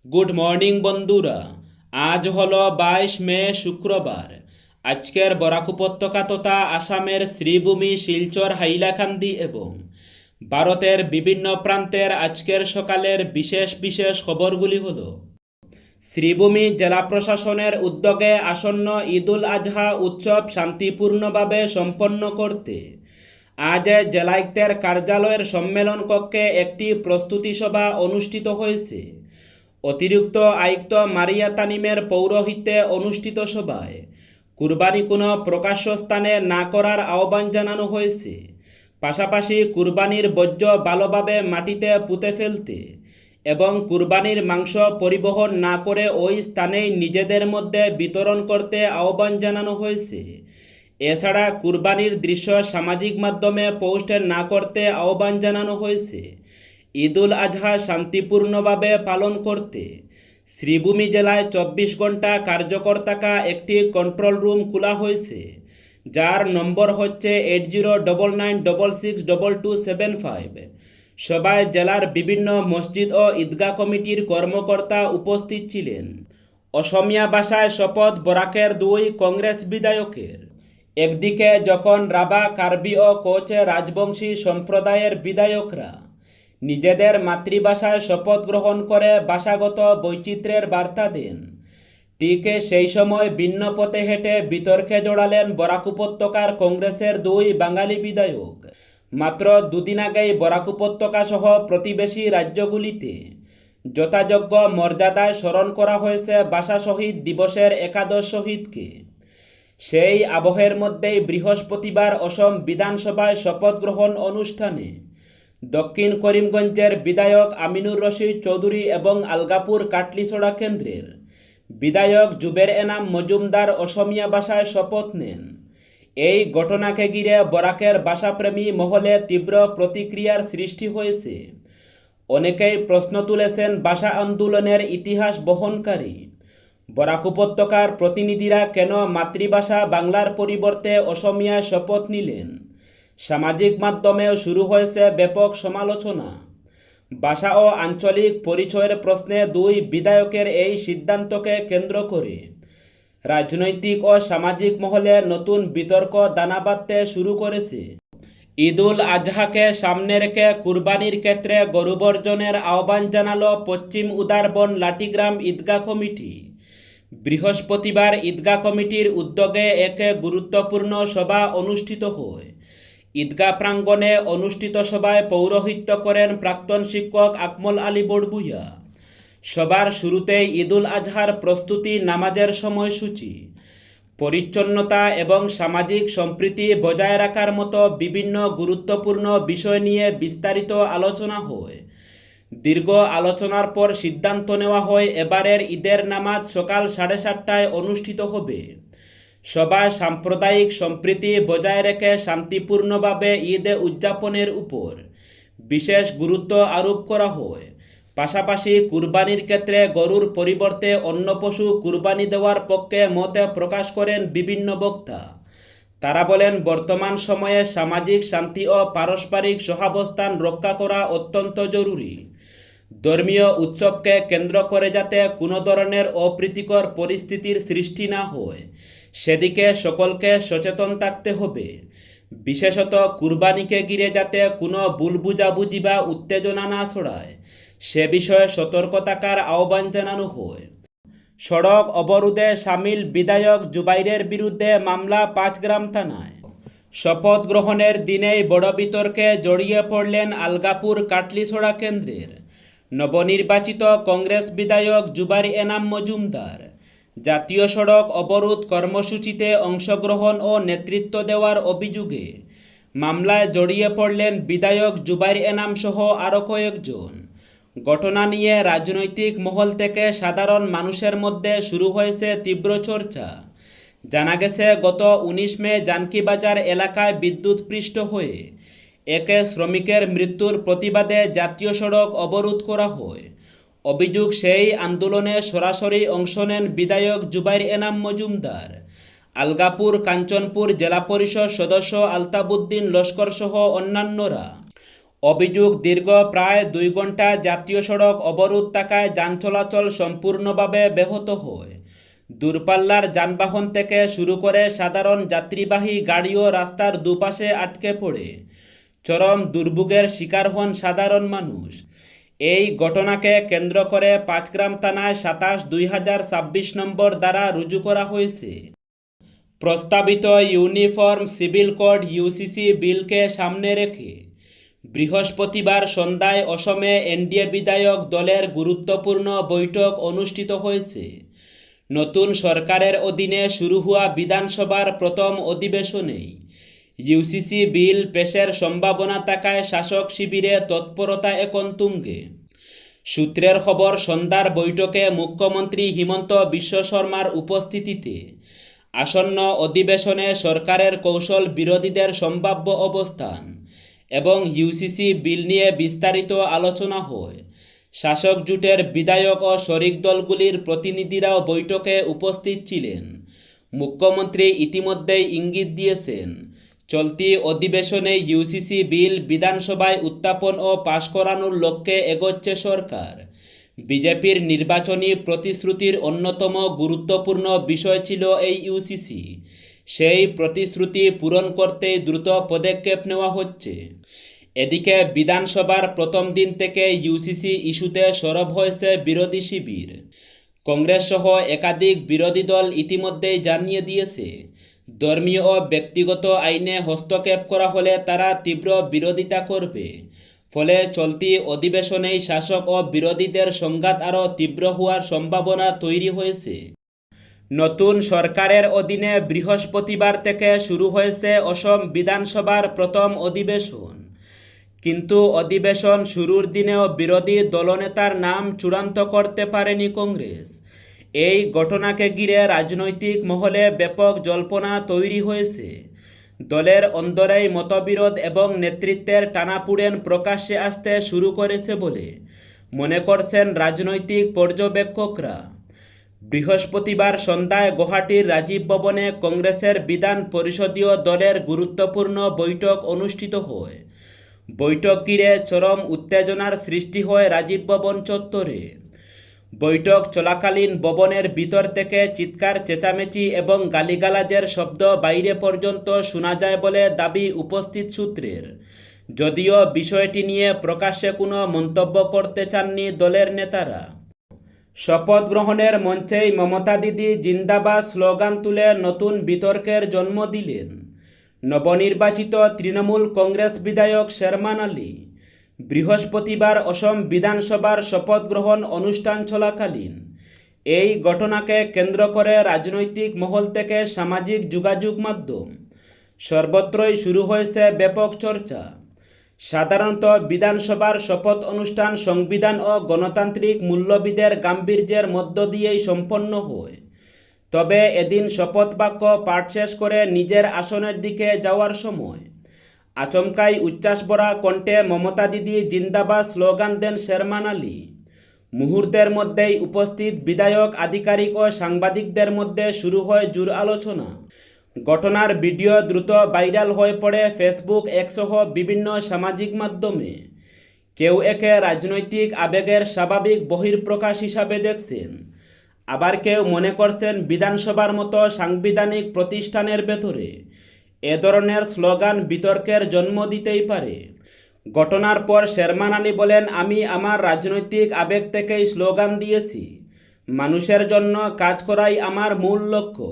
Good morning বন্ধুরা। আজ হলো 22 মে শুক্রবার। আজকের বরাক উপত্যকা তথা আসামের শ্রীভূমি, শিলচর, হাইলাকান্দি এবং ভারতের বিভিন্ন প্রান্তের আজকের সকালের বিশেষ বিশেষ খবরগুলি হলো: শ্রীভূমি জেলা প্রশাসনের উদ্যোগে আসন্ন ঈদুল আজহা উৎসব শান্তিপূর্ণভাবে সম্পন্ন করতে আজ জেলায়ুক্তের কার্যালয়ের সম্মেলন কক্ষে একটি প্রস্তুতি সভা অনুষ্ঠিত হয়েছে। অতিরিক্ত আয়ুক্ত মারিয়া তানিমের পৌরোহিত্যে অনুষ্ঠিত সভায় কুরবানি কোনো প্রকাশ্য স্থানে না করার আহ্বান জানানো হয়েছে। পাশাপাশি কুরবানির বর্জ্য ভালোভাবে মাটিতে পুঁতে ফেলতে এবং কুরবানির মাংস পরিবহন না করে ওই স্থানেই নিজেদের মধ্যে বিতরণ করতে আহ্বান জানানো হয়েছে। এছাড়া কুরবানির দৃশ্য সামাজিক মাধ্যমে পোস্ট না করতে আহ্বান জানানো হয়েছে। ঈদুল আজহা শান্তিপূর্ণভাবে পালন করতে শ্রীভূমি জেলায় 24 ঘন্টা কার্যকর থাকা একটি কন্ট্রোল রুম খোলা হয়েছে, যার নম্বর হচ্ছে 8099662275। সভায় জেলার বিভিন্ন মসজিদ ও ঈদগাহ কমিটির কর্মকর্তা উপস্থিত ছিলেন। অসমীয়া ভাষায় শপথ বরাকের 2 কংগ্রেস বিধায়কের। একদিকে যখন রাভা, কার্বি ও কোচে রাজবংশী সম্প্রদায়ের বিধায়করা নিজেদের মাতৃভাষায় শপথ গ্রহণ করে ভাষাগত বৈচিত্র্যের বার্তা দেন, ঠিক সেই সময় ভিন্ন পথে হেঁটে বিতর্কে জড়ালেন বরাক উপত্যকার কংগ্রেসের 2 বাঙালি বিধায়ক। মাত্র দুদিন আগেই বরাক উপত্যকা সহ প্রতিবেশী রাজ্যগুলিতে যথাযোগ্য মর্যাদায় স্মরণ করা হয়েছে ভাষা শহীদ দিবসের একাদশ শহীদকে। সেই আবহের মধ্যেই বৃহস্পতিবার অসম বিধানসভায় শপথ গ্রহণ অনুষ্ঠানে দক্ষিণ করিমগঞ্জের বিধায়ক আমিনুর রশিদ চৌধুরী এবং আলগাপুর কাটলিছড়া কেন্দ্রের বিধায়ক জুবের এনাম মজুমদার অসমীয়া ভাষায় শপথ নেন। এই ঘটনাকে ঘিরে বরাকের ভাষাপ্রেমী মহলে তীব্র প্রতিক্রিয়ার সৃষ্টি হয়েছে। অনেকেই প্রশ্ন তুলেছেন, ভাষা আন্দোলনের ইতিহাস বহনকারী বরাক উপত্যকার প্রতিনিধিরা কেন মাতৃভাষা বাংলার পরিবর্তে অসমীয়ায় শপথ নিলেন। সামাজিক মাধ্যমেও শুরু হয়েছে ব্যাপক সমালোচনা। ভাষা ও আঞ্চলিক পরিচয়ের প্রশ্নে 2 বিধায়কের এই সিদ্ধান্তকে কেন্দ্র করে রাজনৈতিক ও সামাজিক মহলে নতুন বিতর্ক দানা বাঁধতে শুরু করেছে। ঈদুল আজহাকে সামনে রেখে কুরবানির ক্ষেত্রে গরু বর্জনের আহ্বান জানালো পশ্চিম উদারবন লাঠিগ্রাম ঈদগাহ কমিটি। বৃহস্পতিবার ঈদগাহ কমিটির উদ্যোগে এক গুরুত্বপূর্ণ সভা অনুষ্ঠিত হয়। ঈদগাহ প্রাঙ্গণে অনুষ্ঠিত সভায় পৌরোহিত্য করেন প্রাক্তন শিক্ষক আকমল আলী বড়ভূইয়া। সভার শুরুতেই ঈদুল আজহার প্রস্তুতি, নামাজের সময়সূচি, পরিচ্ছন্নতা এবং সামাজিক সম্প্রীতি বজায় রাখার মতো বিভিন্ন গুরুত্বপূর্ণ বিষয় নিয়ে বিস্তারিত আলোচনা হয়। দীর্ঘ আলোচনার পর সিদ্ধান্ত নেওয়া হয় এবারের ঈদের নামাজ সকাল 7:30টায় অনুষ্ঠিত হবে। সভায় সাম্প্রদায়িক সম্প্রীতি বজায় রেখে শান্তিপূর্ণভাবে ঈদ উদযাপনের উপর বিশেষ গুরুত্ব আরোপ করা হয়। পাশাপাশি কুরবানির ক্ষেত্রে গরুর পরিবর্তে অন্য পশু কুরবানি দেওয়ার পক্ষে মত প্রকাশ করেন বিভিন্ন বক্তা। তারা বলেন, বর্তমান সময়ে সামাজিক শান্তি ও পারস্পরিক সহাবস্থান রক্ষা করা অত্যন্ত জরুরি। ধর্মীয় উৎসবকে কেন্দ্র করে যাতে কোনো ধরনের অপ্রীতিকর পরিস্থিতির সৃষ্টি না হয়, সেদিকে সকলকে সচেতন থাকতে হবে। বিশেষত কুরবানিকে ঘিরে যাতে কোনো ভুল বুঝাবুঝি বা উত্তেজনা না ছড়ায়, সে বিষয়ে সতর্ক থাকার আহ্বান জানানো হয়। সড়ক অবরোধে সামিল বিধায়ক জুবাইরের বিরুদ্ধে মামলা 5 গ্রাম থানায়। শপথ গ্রহণের দিনেই বড় বিতর্কে জড়িয়ে পড়লেন আলগাপুর কাটলিছড়া কেন্দ্রের নবনির্বাচিত কংগ্রেস বিধায়ক জুবাইর এনাম মজুমদার। জাতীয় সড়ক অবরোধ কর্মসূচিতে অংশগ্রহণ ও নেতৃত্ব দেওয়ার অভিযোগে মামলায় জড়িয়ে পড়লেন বিধায়ক জুবাইর এনাম সহ আরও কয়েকজন। ঘটনা নিয়ে রাজনৈতিক মহল থেকে সাধারণ মানুষের মধ্যে শুরু হয়েছে তীব্র চর্চা। জানা গেছে, গত 19 মে জানকীবাজার এলাকায় বিদ্যুৎপৃষ্ট হয়ে এক শ্রমিকের মৃত্যুর প্রতিবাদে জাতীয় সড়ক অবরোধ করা হয়। অভিযোগ, সেই আন্দোলনে সরাসরি অংশ নেন বিধায়ক জুবাইর এনাম মজুমদার, আলগাপুর কাঞ্চনপুর জেলা পরিষদ সদস্য আলতাবউদ্দিন লস্কর সহ অন্যান্যরা। অভিযোগ, দীর্ঘ প্রায় 2 ঘন্টা জাতীয় সড়ক অবরোধ থাকায় যান চলাচল সম্পূর্ণভাবে ব্যাহত হয়। দূরপাল্লার যানবাহন থেকে শুরু করে সাধারণ যাত্রীবাহী গাড়িও রাস্তার দুপাশে আটকে পড়ে। চরম দুর্ভোগের শিকার হন সাধারণ মানুষ। এই ঘটনাকে কেন্দ্র করে পাঁচগ্রাম থানায় 27/2026 নম্বর ধারা রুজু করা হয়েছে। প্রস্তাবিত ইউনিফর্ম সিভিল কোড ইউসিসি বিলকে সামনে রেখে বৃহস্পতিবার সন্ধ্যায় অসমে এনডিএ বিধায়ক দলের গুরুত্বপূর্ণ বৈঠক অনুষ্ঠিত হয়েছে। নতুন সরকারের অধীনে শুরু হওয়া বিধানসভার প্রথম অধিবেশনেই ইউসিসি বিল পেশের সম্ভাবনা থাকায় শাসক শিবিরে তৎপরতা এখন তুঙ্গে। সূত্রের খবর, সন্ধ্যার বৈঠকে মুখ্যমন্ত্রী হিমন্ত বিশ্ব শর্মার উপস্থিতিতে আসন্ন অধিবেশনে সরকারের কৌশল, বিরোধীদের সম্ভাব্য অবস্থান এবং ইউসিসি বিল নিয়ে বিস্তারিত আলোচনা হয়। শাসক জোটের বিধায়ক ও শরিক দলগুলির প্রতিনিধিরাও বৈঠকে উপস্থিত ছিলেন। মুখ্যমন্ত্রী ইতিমধ্যেই ইঙ্গিত দিয়েছেন, চলতি অধিবেশনে ইউসিসি বিল বিধানসভায় উত্থাপন ও পাশ করানোর লক্ষ্যে এগোচ্ছে সরকার। বিজেপির নির্বাচনী প্রতিশ্রুতির অন্যতম গুরুত্বপূর্ণ বিষয় ছিল এই ইউসিসি। সেই প্রতিশ্রুতি পূরণ করতেই দ্রুত পদক্ষেপ নেওয়া হচ্ছে। এদিকে বিধানসভার প্রথম দিন থেকে ইউসিসি ইস্যুতে সরব হয়েছে বিরোধী শিবির। কংগ্রেস সহ একাধিক বিরোধী দল ইতিমধ্যেই জানিয়ে দিয়েছে, ধর্মীয় ও ব্যক্তিগত আইনে হস্তক্ষেপ করা হলে তারা তীব্র বিরোধিতা করবে। ফলে চলতি অধিবেশনেই শাসক ও বিরোধীদের সংঘাত আরও তীব্র হওয়ার সম্ভাবনা তৈরি হয়েছে। নতুন সরকারের অধীনে বৃহস্পতিবার থেকে শুরু হয়েছে অসম বিধানসভার প্রথম অধিবেশন। কিন্তু অধিবেশন শুরুর দিনেও বিরোধী দলনেতার নাম চূড়ান্ত করতে পারেনি কংগ্রেস। এই ঘটনাকে ঘিরে রাজনৈতিক মহলে ব্যাপক জল্পনা তৈরি হয়েছে। দলের অন্দরেই মতবিরোধ এবং নেতৃত্বের টানাপোড়েন প্রকাশ্যে আসতে শুরু করেছে বলে মনে করছেন রাজনৈতিক পর্যবেক্ষকরা। বৃহস্পতিবার সন্ধ্যায় গুয়াহাটির রাজীব ভবনে কংগ্রেসের বিধান পরিষদীয় দলের গুরুত্বপূর্ণ বৈঠক অনুষ্ঠিত হয়। বৈঠক ঘিরে চরম উত্তেজনার সৃষ্টি হয় রাজীব ভবন চত্বরে। বৈঠক চলাকালীন ভবনের ভিতর থেকে চিৎকার, চেঁচামেচি এবং গালিগালাজের শব্দ বাইরে পর্যন্ত শোনা যায় বলে দাবি উপস্থিত সূত্রের। যদিও বিষয়টি নিয়ে প্রকাশ্যে কোনো মন্তব্য করতে চাননি দলের নেতারা। শপথ গ্রহণের মঞ্চেই মমতা দিদি জিন্দাবাদ স্লোগান তুলে নতুন বিতর্কের জন্ম দিলেন নবনির্বাচিত তৃণমূল কংগ্রেস বিধায়ক শেরমান আলী। বৃহস্পতিবার অসম বিধানসভার শপথ গ্রহণ অনুষ্ঠান চলাকালীন এই ঘটনাকে কেন্দ্র করে রাজনৈতিক মহল থেকে সামাজিক যোগাযোগ মাধ্যম সর্বত্রই শুরু হয়েছে ব্যাপক চর্চা। সাধারণত বিধানসভার শপথ অনুষ্ঠান সংবিধান ও গণতান্ত্রিক মূল্যবোধের গাম্ভীর্যের মধ্য দিয়েই সম্পন্ন হয়। তবে এদিন শপথ বাক্য পাঠ শেষ করে নিজের আসনের দিকে যাওয়ার সময় আচমকাই উচ্ছ্বাসভরা কণ্ঠে মমতা দিদি জিন্দাবাদ স্লোগান দেন শেরমান আলী। মুহূর্তের মধ্যেই উপস্থিত বিধায়ক, আধিকারিক ও সাংবাদিকদের মধ্যে শুরু হয় জোর আলোচনা। ঘটনার ভিডিও দ্রুত ভাইরাল হয়ে পড়ে ফেসবুক, এক্স সহ বিভিন্ন সামাজিক মাধ্যমে। কেউ একে রাজনৈতিক আবেগের স্বাভাবিক বহিঃপ্রকাশ হিসাবে দেখছেন, আবার কেউ মনে করছেন বিধানসভার মতো সাংবিধানিক প্রতিষ্ঠানের ভেতরে এ ধরনের স্লোগান বিতর্কের জন্ম দিতেই পারে। ঘটনার পর শেরমান আলী বলেন, আমি আমার রাজনৈতিক আবেগ থেকেই স্লোগান দিয়েছি। মানুষের জন্য কাজ করাই আমার মূল লক্ষ্য।